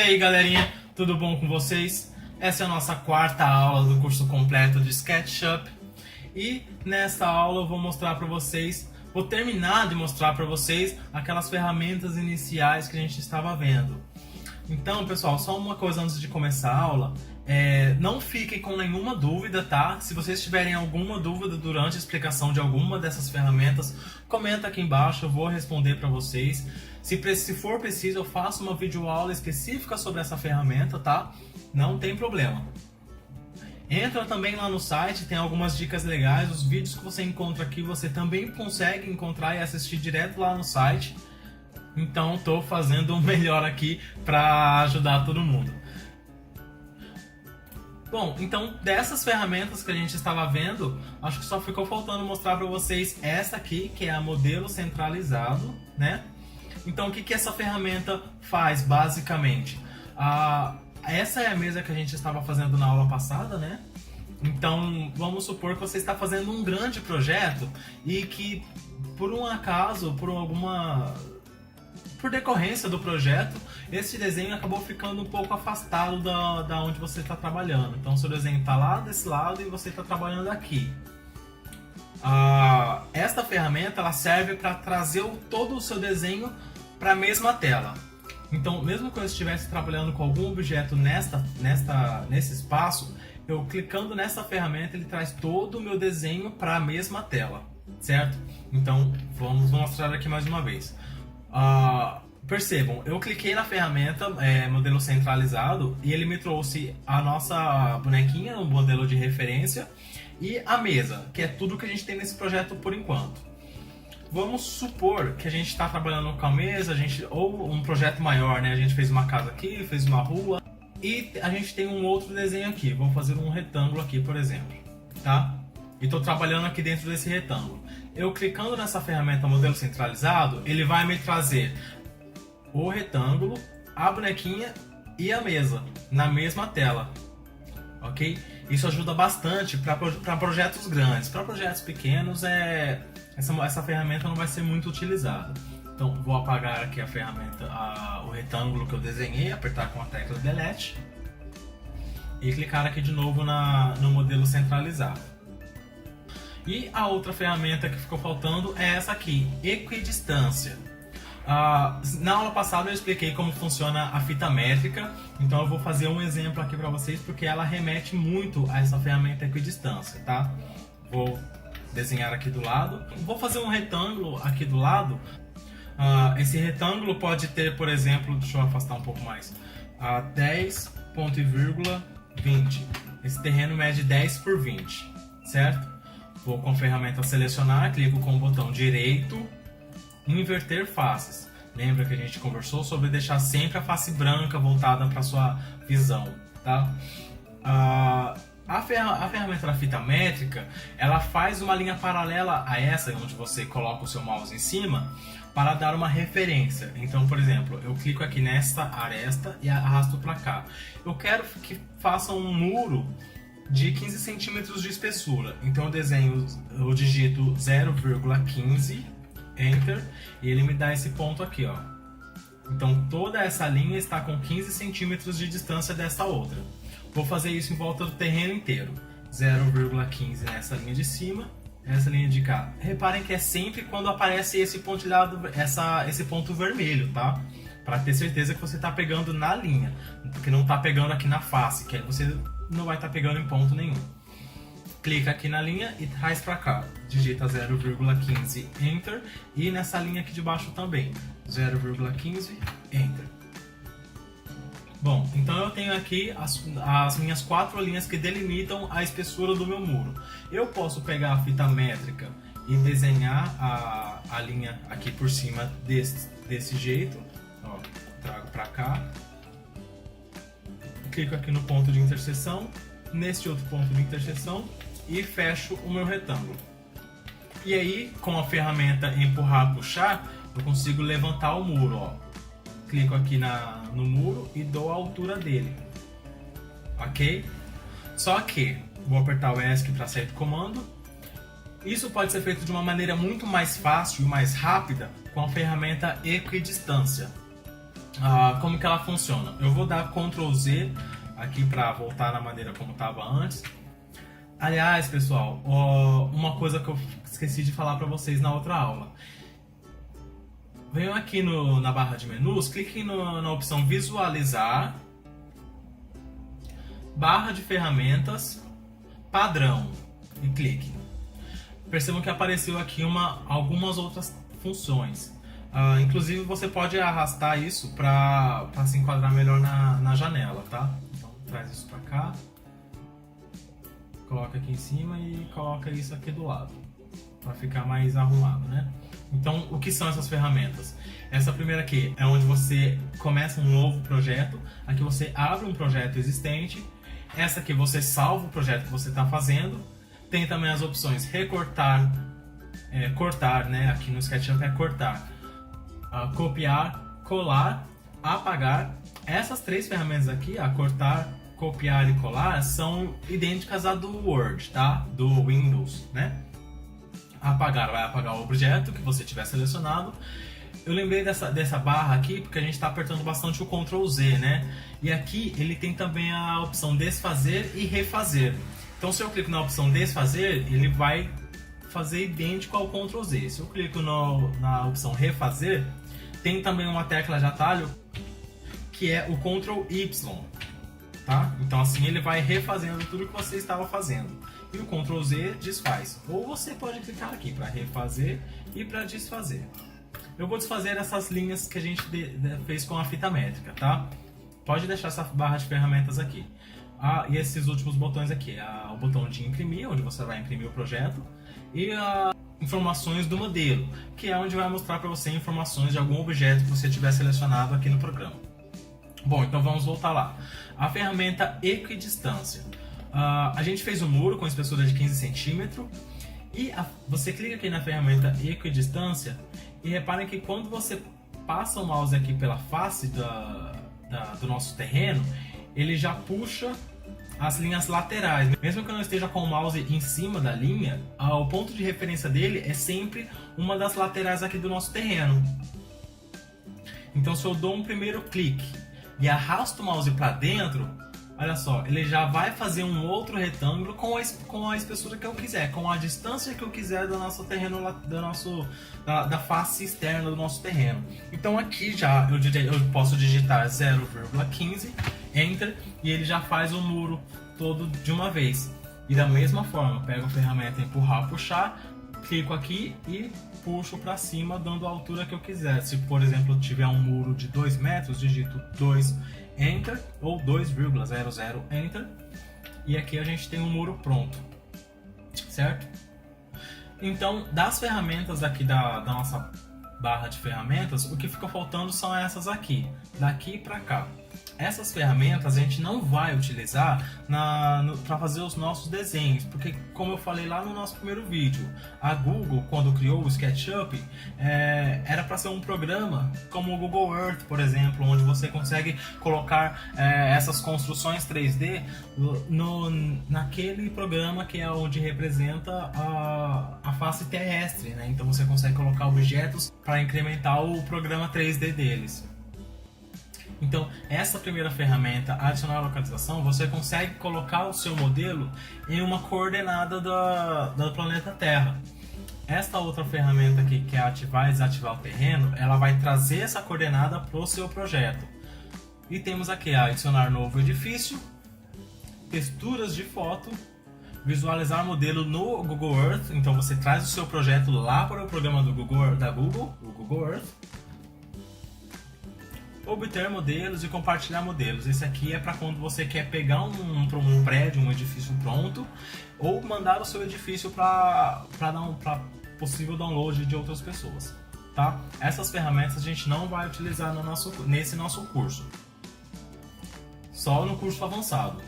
aí, galerinha, tudo bom com vocês? Essa é a nossa quarta aula do curso completo de SketchUp e nesta aula eu vou mostrar para vocês, vou terminar de mostrar para vocês aquelas ferramentas iniciais que a gente estava vendo. Então, pessoal, só uma coisa antes de começar a aula, não fiquem com nenhuma dúvida, tá? Se vocês tiverem alguma dúvida durante a explicação de alguma dessas ferramentas, comenta aqui embaixo, eu vou responder para vocês. Se for preciso, eu faço uma videoaula específica sobre essa ferramenta, tá? Não tem problema. Entra também lá no site, tem algumas dicas legais, os vídeos que você encontra aqui você também consegue encontrar e assistir direto lá no site. Então estou fazendo o melhor aqui para ajudar todo mundo. Bom, então dessas ferramentas que a gente estava vendo, acho que só ficou faltando mostrar para vocês essa aqui, que é a modelo centralizado, né? Então o que essa ferramenta faz basicamente? Essa é a mesa que a gente estava fazendo na aula passada, né? Então vamos supor que você está fazendo um grande projeto e que por um acaso, por decorrência do projeto, esse desenho acabou ficando um pouco afastado da onde você está trabalhando. Então seu desenho está lá desse lado e você está trabalhando aqui. Esta ferramenta ela serve para trazer todo o seu desenho para a mesma tela. Então, mesmo que eu estivesse trabalhando com algum objeto nesse espaço, eu clicando nessa ferramenta ele traz todo o meu desenho para a mesma tela, certo? Então, vamos mostrar aqui mais uma vez. Percebam, eu cliquei na ferramenta modelo centralizado e ele me trouxe a nossa bonequinha, um modelo de referência, e a mesa, que é tudo que a gente tem nesse projeto por enquanto. Vamos supor que a gente está trabalhando com a mesa, ou um projeto maior, né? A gente fez uma casa aqui, fez uma rua, e a gente tem um outro desenho aqui. Vamos fazer um retângulo aqui, por exemplo, tá? E estou trabalhando aqui dentro desse retângulo. Eu clicando nessa ferramenta modelo centralizado, ele vai me trazer o retângulo, a bonequinha e a mesa na mesma tela, ok? Isso ajuda bastante para projetos grandes. Para projetos pequenos, essa ferramenta não vai ser muito utilizada. Então vou apagar aqui a ferramenta, o retângulo que eu desenhei, apertar com a tecla Delete e clicar aqui de novo no modelo centralizado. E a outra ferramenta que ficou faltando é essa aqui, equidistância. Na aula passada eu expliquei como funciona a fita métrica, então eu vou fazer um exemplo aqui para vocês porque ela remete muito a essa ferramenta equidistância, tá? Vou desenhar aqui do lado, vou fazer um retângulo aqui do lado. Esse retângulo pode ter, por exemplo, deixa eu afastar um pouco mais, 10,20. Esse terreno mede 10 por 20, certo? Vou com a ferramenta selecionar, clico com o botão direito, inverter faces. Lembra que a gente conversou sobre deixar sempre a face branca voltada para sua visão, tá? A ferramenta da fita métrica, ela faz uma linha paralela a essa, onde você coloca o seu mouse em cima, para dar uma referência. Então, por exemplo, eu clico aqui nesta aresta e arrasto para cá. Eu quero que faça um muro de 15 centímetros de espessura. Então eu digito 0,15, Enter, e ele me dá esse ponto aqui, ó. Então toda essa linha está com 15 centímetros de distância dessa outra. Vou fazer isso em volta do terreno inteiro. 0,15 nessa linha de cima, essa linha de cá. Reparem que é sempre quando aparece esse pontilhado, esse ponto vermelho, tá? Para ter certeza que você está pegando na linha, porque não está pegando aqui na face, que aí você não vai estar pegando em ponto nenhum. Clica aqui na linha e traz para cá. Digita 0,15, Enter. E nessa linha aqui de baixo também. 0,15, Enter. Bom, então eu tenho aqui as minhas 4 linhas que delimitam a espessura do meu muro. Eu posso pegar a fita métrica e desenhar a linha aqui por cima desse jeito. Ó, trago para cá. Clico aqui no ponto de interseção, neste outro ponto de interseção e fecho o meu retângulo. E aí, com a ferramenta empurrar, puxar, eu consigo levantar o muro, ó. Clico aqui no muro e dou a altura dele, ok? Só que vou apertar o ESC para sair do comando. Isso pode ser feito de uma maneira muito mais fácil e mais rápida com a ferramenta equidistância. como que ela funciona. Eu vou dar Ctrl Z aqui para voltar na maneira como estava antes. Aliás, pessoal, uma coisa que eu esqueci de falar para vocês na outra aula. Venham aqui na barra de menus, cliquem na opção Visualizar, barra de ferramentas, padrão e clique. Percebam que apareceu aqui algumas outras funções. Inclusive você pode arrastar isso para se enquadrar melhor na janela, tá? Então traz isso para cá, coloca aqui em cima e coloca isso aqui do lado, para ficar mais arrumado, né? Então, o que são essas ferramentas? Essa primeira aqui é onde você começa um novo projeto, aqui você abre um projeto existente, essa aqui você salva o projeto que você está fazendo, tem também as opções recortar, cortar, né? Aqui no SketchUp é cortar, copiar, colar, apagar. Essas três ferramentas aqui, cortar, copiar e colar, são idênticas à do Word, tá? Do Windows, né? Apagar vai apagar o objeto que você tiver selecionado. Eu lembrei dessa barra aqui porque a gente está apertando bastante o Ctrl Z, né? E aqui ele tem também a opção desfazer e refazer. Então se eu clico na opção desfazer, ele vai fazer idêntico ao Ctrl Z. Se eu clico na opção refazer, tem também uma tecla de atalho que é o Ctrl Y, tá? Então assim ele vai refazendo tudo que você estava fazendo. E o Ctrl Z desfaz. Ou você pode clicar aqui para refazer e para desfazer. Eu vou desfazer essas linhas que a gente fez com a fita métrica, tá? Pode deixar essa barra de ferramentas aqui. E esses últimos botões aqui. O botão de imprimir, onde você vai imprimir o projeto. E informações do modelo, que é onde vai mostrar para você informações de algum objeto que você tiver selecionado aqui no programa. Bom, então vamos voltar lá. A ferramenta equidistância. A gente fez um muro com espessura de 15 centímetros e você clica aqui na ferramenta equidistância e reparem que quando você passa o mouse aqui pela face do nosso terreno, ele já puxa as linhas laterais. Mesmo que eu não esteja com o mouse em cima da linha, o ponto de referência dele é sempre uma das laterais aqui do nosso terreno. Então se eu dou um primeiro clique e arrasto o mouse para dentro, olha só, ele já vai fazer um outro retângulo com a espessura que eu quiser, com a distância que eu quiser do nosso terreno, da face externa do nosso terreno. Então aqui já eu posso digitar 0,15, Enter, e ele já faz o muro todo de uma vez. E da mesma forma, pego a ferramenta empurrar, puxar, clico aqui e puxo para cima dando a altura que eu quiser. Se por exemplo eu tiver um muro de 2 metros, digito 2, Enter, ou 2,00 Enter, e aqui a gente tem um muro pronto, certo? Então, das ferramentas aqui da nossa barra de ferramentas, o que fica faltando são essas aqui, daqui para cá. Essas ferramentas a gente não vai utilizar para fazer os nossos desenhos, porque como eu falei lá no nosso primeiro vídeo, a Google, quando criou o SketchUp, era para ser um programa como o Google Earth, por exemplo, onde você consegue colocar essas construções 3D naquele programa que é onde representa a face terrestre, né? Então você consegue colocar objetos para incrementar o programa 3D deles. Então, essa primeira ferramenta, adicionar localização, você consegue colocar o seu modelo em uma coordenada do planeta Terra. Esta outra ferramenta aqui, que é ativar e desativar o terreno, ela vai trazer essa coordenada para o seu projeto. E temos aqui adicionar novo edifício, texturas de foto, visualizar modelo no Google Earth. Então você traz o seu projeto lá para o programa do o Google Earth. Obter modelos e compartilhar modelos. Esse aqui é para quando você quer pegar um prédio, um edifício pronto, ou mandar o seu edifício para possível download de outras pessoas, tá? Essas ferramentas a gente não vai utilizar nesse nosso curso, só no curso avançado.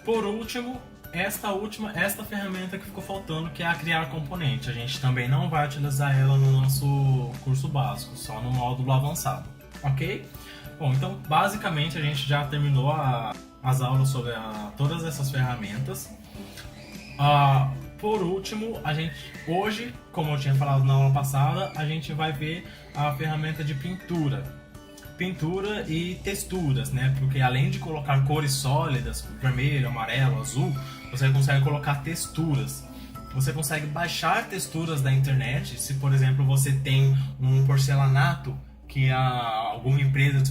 Por último, esta ferramenta que ficou faltando, que é a criar componente. A gente também não vai utilizar ela no nosso curso básico, só no módulo avançado, ok? Bom, então basicamente a gente já terminou as aulas sobre todas essas ferramentas. Por último, hoje, como eu tinha falado na aula passada, a gente vai ver a ferramenta de pintura. pintura e texturas, né? Porque além de colocar cores sólidas, vermelho, amarelo, azul, você consegue colocar texturas. Você consegue baixar texturas da internet. Se, por exemplo, você tem um porcelanato que alguma empresa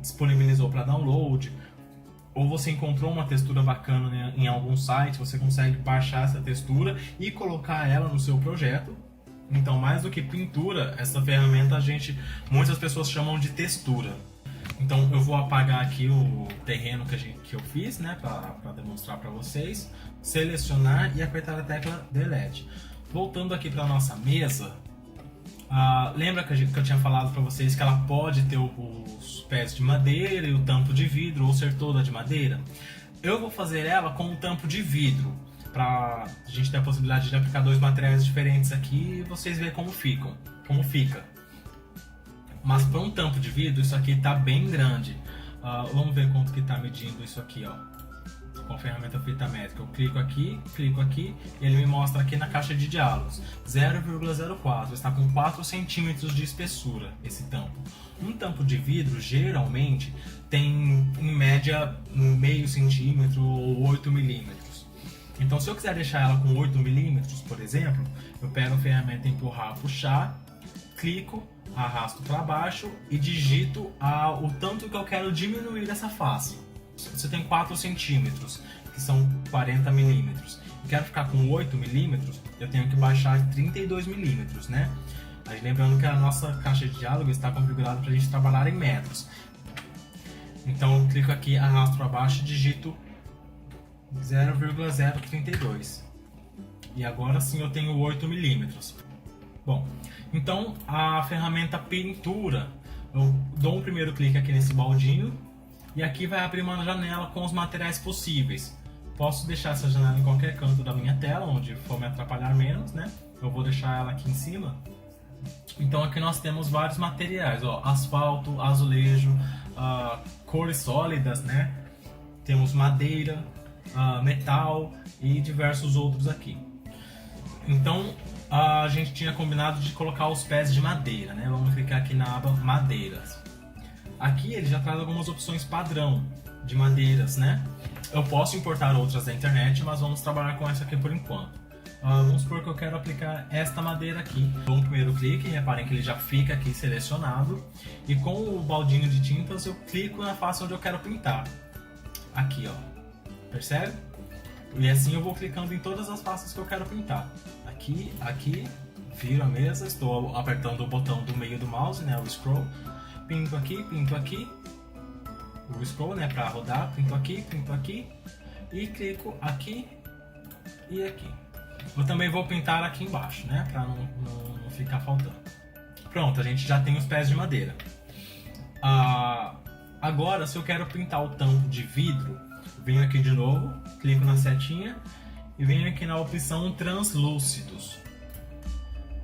disponibilizou para download, ou você encontrou uma textura bacana, né, em algum site, você consegue baixar essa textura e colocar ela no seu projeto. Então, mais do que pintura, essa ferramenta muitas pessoas chamam de textura. Então, eu vou apagar aqui o terreno que eu fiz, né, para demonstrar para vocês, selecionar e apertar a tecla Delete. Voltando aqui para nossa mesa, lembra que eu tinha falado para vocês que ela pode ter os pés de madeira e o tampo de vidro, ou ser toda de madeira? Eu vou fazer ela com um tampo de vidro, para a gente ter a possibilidade de aplicar dois materiais diferentes aqui e vocês verem como fica. Mas para um tampo de vidro, isso aqui está bem grande. Vamos ver quanto que está medindo isso aqui, ó. Com a ferramenta fita métrica. Eu clico aqui e ele me mostra aqui na caixa de diálogos 0,04, está com 4 centímetros de espessura esse tampo. Um tampo de vidro geralmente tem em média meio centímetro ou 8 milímetros. Então, se eu quiser deixar ela com 8 milímetros, por exemplo, eu pego a ferramenta empurrar, puxar, clico, arrasto para baixo e digito o tanto que eu quero diminuir essa face. Você tem 4 centímetros, que são 40 milímetros. Eu quero ficar com 8 milímetros, eu tenho que baixar 32 milímetros, né? Mas lembrando que a nossa caixa de diálogo está configurada para a gente trabalhar em metros. Então eu clico aqui, arrasto para baixo e digito 0,032. E agora sim eu tenho 8 milímetros. Bom, então a ferramenta pintura, eu dou um primeiro clique aqui nesse baldinho e aqui vai abrir uma janela com os materiais possíveis. Posso deixar essa janela em qualquer canto da minha tela, onde for me atrapalhar menos, né? Eu vou deixar ela aqui em cima. Então aqui nós temos vários materiais, ó, asfalto, azulejo, cores sólidas, né? Temos madeira, metal e diversos outros aqui. Então a gente tinha combinado de colocar os pés de madeira, né? Vamos clicar aqui na aba madeiras. Aqui ele já traz algumas opções padrão de madeiras, né? Eu posso importar outras da internet, mas vamos trabalhar com essa aqui por enquanto. Vamos supor que eu quero aplicar esta madeira aqui. Dou um primeiro clique, reparem que ele já fica aqui selecionado. E com o baldinho de tintas eu clico na face onde eu quero pintar. Aqui, ó. Percebe? E assim eu vou clicando em todas as faces que eu quero pintar. Aqui, aqui, viro a mesa, estou apertando o botão do meio do mouse, né, o scroll. Pinto aqui, o scroll, né, para rodar, pinto aqui e clico aqui e aqui. Eu também vou pintar aqui embaixo, né, para não ficar faltando. Pronto, a gente já tem os pés de madeira. Agora, se eu quero pintar o tampo de vidro, venho aqui de novo, clico na setinha e venho aqui na opção translúcidos.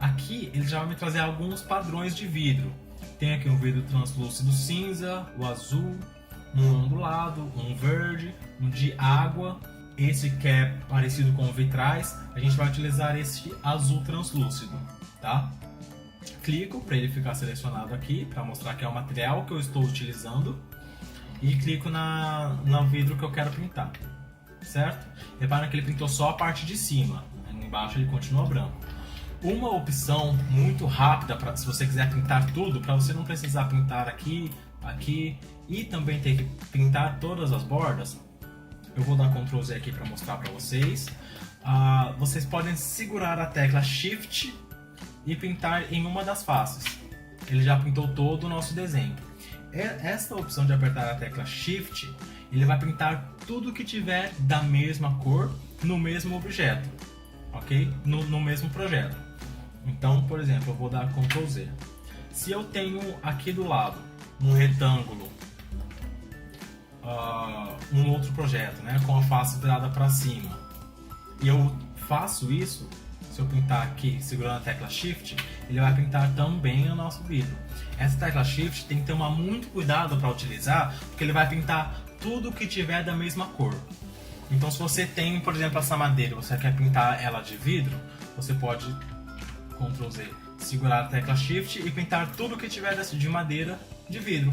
Aqui ele já vai me trazer alguns padrões de vidro. Tem aqui um vidro translúcido cinza, o azul, um ondulado, um verde, um de água. Esse que é parecido com vitrais, a gente vai utilizar esse azul translúcido, tá? Clico para ele ficar selecionado aqui, para mostrar que é o material que eu estou utilizando. E clico no vidro que eu quero pintar, certo? Repara que ele pintou só a parte de cima, embaixo ele continua branco. Uma opção muito rápida, se você quiser pintar tudo, para você não precisar pintar aqui, aqui e também ter que pintar todas as bordas, eu vou dar Ctrl Z aqui para mostrar para vocês. Vocês podem segurar a tecla Shift e pintar em uma das faces. Ele já pintou todo o nosso desenho. Esta opção de apertar a tecla Shift, ele vai pintar tudo que tiver da mesma cor no mesmo objeto, ok? No mesmo projeto. Então, por exemplo, eu vou dar Ctrl Z. Se eu tenho aqui do lado um retângulo, um outro projeto, né, com a face virada para cima, e eu faço isso, se eu pintar aqui segurando a tecla Shift, ele vai pintar também o nosso vidro. Essa tecla Shift tem que tomar muito cuidado para utilizar, porque ele vai pintar tudo que tiver da mesma cor. Então, se você tem, por exemplo, essa madeira, você quer pintar ela de vidro, você pode Ctrl Z, segurar a tecla Shift e pintar tudo que tiver de madeira de vidro.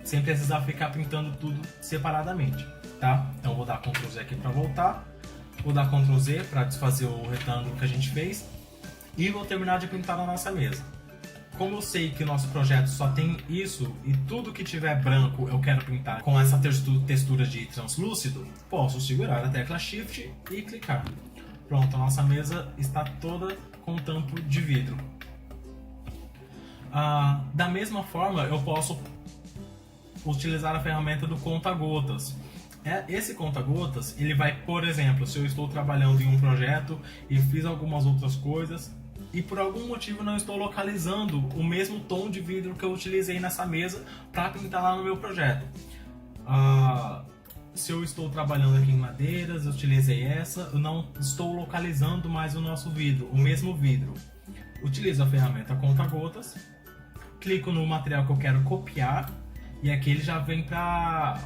sem precisar ficar pintando tudo separadamente, tá? Então vou dar Ctrl Z aqui para voltar, vou dar Ctrl Z para desfazer o retângulo que a gente fez e vou terminar de pintar a nossa mesa. Como eu sei que o nosso projeto só tem isso e tudo que tiver branco eu quero pintar com essa textura de translúcido, posso segurar a tecla Shift e clicar. Pronto, a nossa mesa está toda com tampo de vidro. Da mesma forma, eu posso utilizar a ferramenta do conta-gotas. Esse conta-gotas, ele vai, por exemplo, se eu estou trabalhando em um projeto e fiz algumas outras coisas e por algum motivo não estou localizando o mesmo tom de vidro que eu utilizei nessa mesa para pintar lá no meu projeto. Se eu estou trabalhando aqui em madeiras, eu utilizei essa, eu não estou localizando mais o nosso vidro, o mesmo vidro. Utilizo a ferramenta conta-gotas, clico no material que eu quero copiar e aqui ele já vem para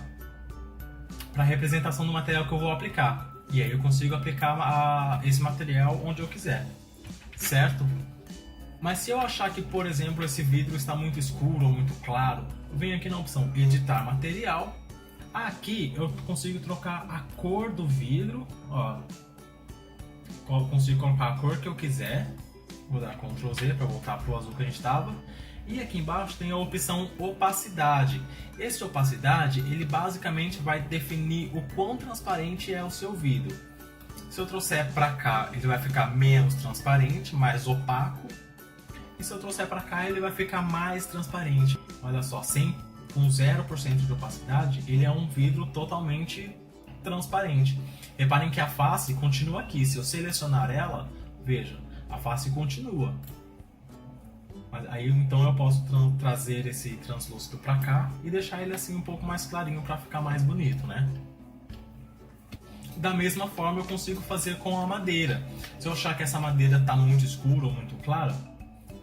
a representação do material que eu vou aplicar. E aí eu consigo aplicar esse material onde eu quiser, certo? Mas se eu achar que, por exemplo, esse vidro está muito escuro ou muito claro, eu venho aqui na opção Editar Material. Aqui eu consigo trocar a cor do vidro, ó. Eu consigo colocar a cor que eu quiser. Vou dar Ctrl Z para voltar para o azul que a gente estava. E aqui embaixo tem a opção opacidade. Esse opacidade, ele basicamente vai definir o quão transparente é o seu vidro. Se eu trouxer para cá, ele vai ficar menos transparente, mais opaco. E se eu trouxer para cá, ele vai ficar mais transparente. Olha só, com 0% de opacidade, ele é um vidro totalmente transparente. Reparem que a face continua aqui. Se eu selecionar ela, veja, a face continua. Mas aí então eu posso trazer esse translúcido para cá e deixar ele assim um pouco mais clarinho para ficar mais bonito, né? Da mesma forma eu consigo fazer com a madeira. Se eu achar que essa madeira está muito escura ou muito clara,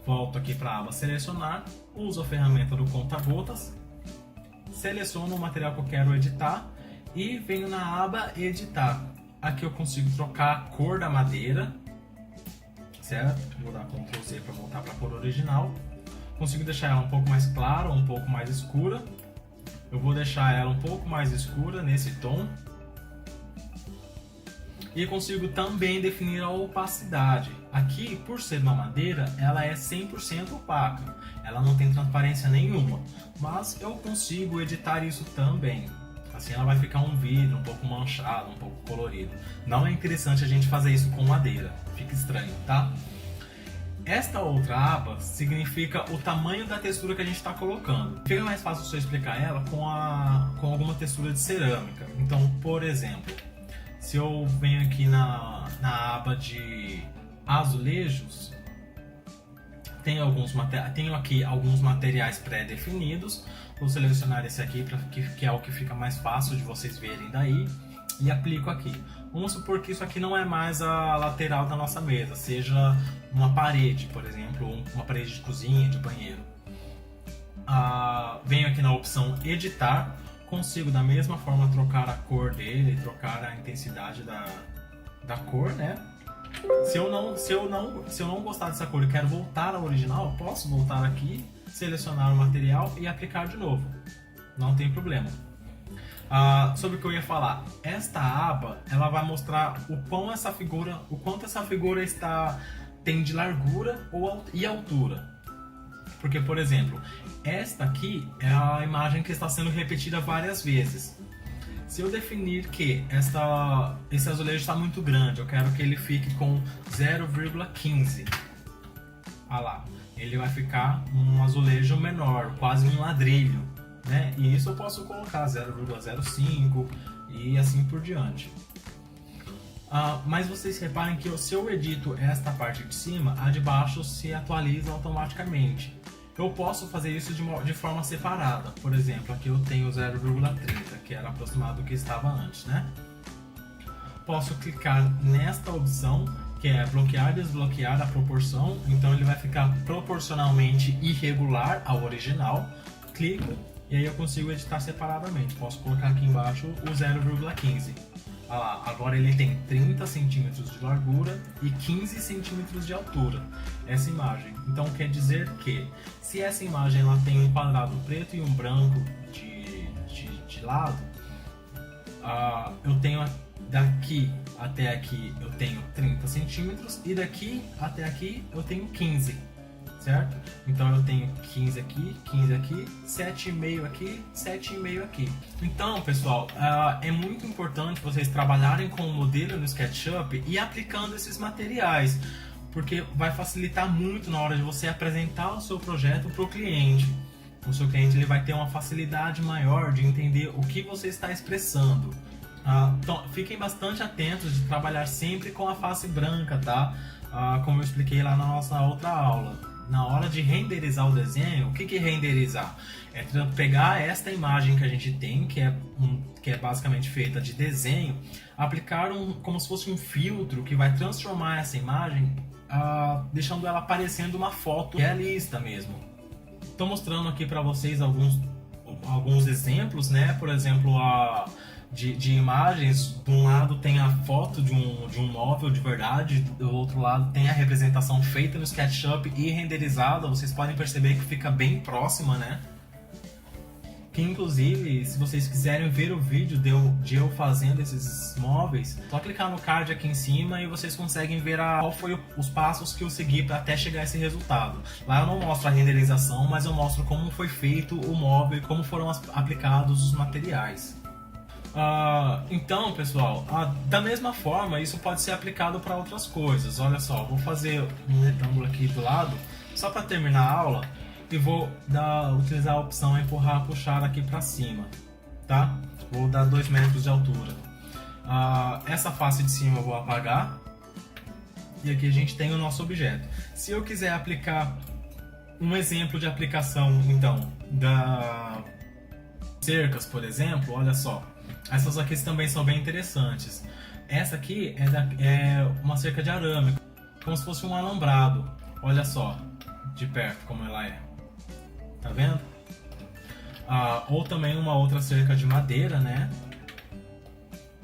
volto aqui para a aba selecionar, uso a ferramenta do conta-gotas, seleciono o material que eu quero editar e venho na aba editar. Aqui eu consigo trocar a cor da madeira, certo? Vou dar Ctrl Z para voltar para a cor original. Consigo deixar ela um pouco mais clara ou um pouco mais escura. Eu vou deixar ela um pouco mais escura nesse tom. E consigo também definir a opacidade. Aqui, por ser uma madeira, ela é 100% opaca. Ela não tem transparência nenhuma. Mas eu consigo editar isso também. Assim ela vai ficar um vidro um pouco manchado, um pouco colorido. Não é interessante a gente fazer isso com madeira. Fica estranho, tá? Esta outra aba significa o tamanho da textura que a gente está colocando. Fica mais fácil se eu explicar ela com alguma textura de cerâmica. Então, por exemplo, se eu venho aqui na aba de azulejos, tenho aqui alguns materiais pré-definidos. Vou selecionar esse aqui, que é o que fica mais fácil de vocês verem daí, e aplico aqui. Vamos supor que isso aqui não é mais a lateral da nossa mesa, seja uma parede, por exemplo, ou uma parede de cozinha, de banheiro. Venho aqui na opção editar, consigo da mesma forma trocar a cor dele, trocar a intensidade da cor, né? Se eu não gostar dessa cor e quero voltar ao original, posso voltar aqui, selecionar o material e aplicar de novo. Não tem problema. Sobre o que eu ia falar, esta aba ela vai mostrar o quanto essa figura tem de largura e altura. Porque, por exemplo, esta aqui é a imagem que está sendo repetida várias vezes. Se eu definir que esse azulejo está muito grande, eu quero que ele fique com 0,15. Lá, ele vai ficar um azulejo menor, quase um ladrilho, né? E isso eu posso colocar 0,05 e assim por diante. Mas vocês reparem que se eu edito esta parte de cima, a de baixo se atualiza automaticamente. Eu posso fazer isso de forma separada. Por exemplo, aqui eu tenho 0,30, que era aproximado do que estava antes, né? Posso clicar nesta opção, que é bloquear e desbloquear a proporção. Então ele vai ficar proporcionalmente irregular ao original. Clico e aí eu consigo editar separadamente. Posso colocar aqui embaixo o 0,15. Olha lá, agora ele tem 30 centímetros de largura e 15 centímetros de altura, essa imagem. Então quer dizer que, se essa imagem ela tem um quadrado preto e um branco de lado, eu tenho daqui até aqui eu tenho 30 centímetros e daqui até aqui eu tenho 15, certo? Então eu tenho 15 aqui, 15 aqui, 7,5 aqui, 7,5 aqui. Então, pessoal, é muito importante vocês trabalharem com o modelo no SketchUp e aplicando esses materiais, porque vai facilitar muito na hora de você apresentar o seu projeto para o cliente. O seu cliente ele vai ter uma facilidade maior de entender o que você está expressando. Então, fiquem bastante atentos de trabalhar sempre com a face branca, tá? Como eu expliquei lá na nossa outra aula. Na hora de renderizar o desenho, o que é renderizar? É pegar esta imagem que a gente tem, que é basicamente feita de desenho, aplicar como se fosse um filtro que vai transformar essa imagem, deixando ela parecendo uma foto realista mesmo. Estou mostrando aqui para vocês alguns exemplos, né? Por exemplo, de imagens. De um lado tem a foto de um móvel de verdade, do outro lado tem a representação feita no SketchUp e renderizada. Vocês podem perceber que fica bem próxima, né? Que inclusive, se vocês quiserem ver o vídeo de eu fazendo esses móveis, só clicar no card aqui em cima e vocês conseguem ver qual foi os passos que eu segui para até chegar a esse resultado. Lá eu não mostro a renderização, mas eu mostro como foi feito o móvel e como foram aplicados os materiais. Então, pessoal, da mesma forma, isso pode ser aplicado para outras coisas. Olha só, vou fazer um retângulo aqui do lado, só para terminar a aula, e vou utilizar a opção empurrar, puxar aqui para cima, tá? Vou dar 2 metros de altura. Essa face de cima eu vou apagar, e aqui a gente tem o nosso objeto. Se eu quiser aplicar um exemplo de aplicação, então, da cercas, por exemplo, olha só. Essas aqui também são bem interessantes. Essa aqui é uma cerca de arame, como se fosse um alambrado. Olha só, de perto como ela é. Tá vendo? Ou também uma outra cerca de madeira, né?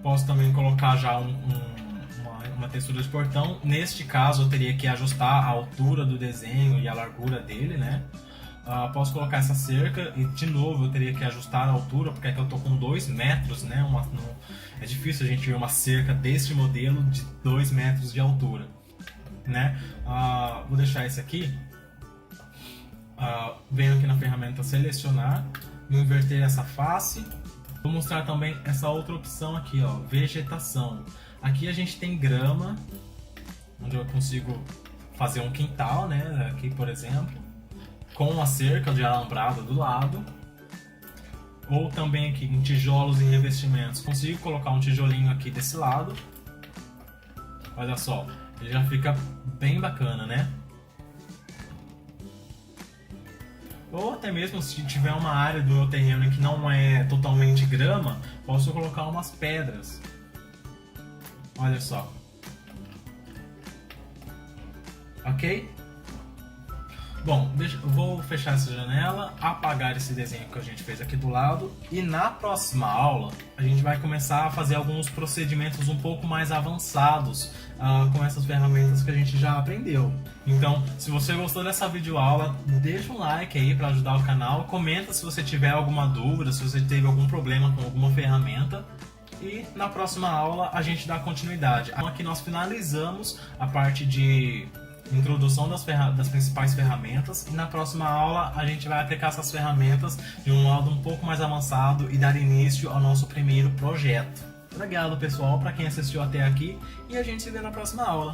Posso também colocar já uma textura de portão. Neste caso eu teria que ajustar a altura do desenho e a largura dele, né? Posso colocar essa cerca e de novo eu teria que ajustar a altura, porque aqui eu tô com 2 metros, né? É difícil a gente ver uma cerca deste modelo de 2 metros de altura, né? Vou deixar esse aqui. Venho aqui na ferramenta selecionar, vou inverter essa face. Vou mostrar também essa outra opção aqui, ó, vegetação. Aqui a gente tem grama, onde eu consigo fazer um quintal, né? Aqui, por exemplo, com a cerca de alambrado do lado, ou também aqui em tijolos e revestimentos, consigo colocar um tijolinho aqui desse lado. Olha só, ele já fica bem bacana, né? Ou até mesmo se tiver uma área do meu terreno que não é totalmente grama, posso colocar umas pedras. Olha só. Ok? Bom, eu vou fechar essa janela, apagar esse desenho que a gente fez aqui do lado, e na próxima aula a gente vai começar a fazer alguns procedimentos um pouco mais avançados com essas ferramentas que a gente já aprendeu. Então, se você gostou dessa videoaula, deixa um like aí para ajudar o canal, comenta se você tiver alguma dúvida, se você teve algum problema com alguma ferramenta, e na próxima aula a gente dá continuidade. Então aqui nós finalizamos a parte de introdução das principais ferramentas, e na próxima aula a gente vai aplicar essas ferramentas de um modo um pouco mais avançado e dar início ao nosso primeiro projeto. Obrigado, pessoal, para quem assistiu até aqui, e a gente se vê na próxima aula.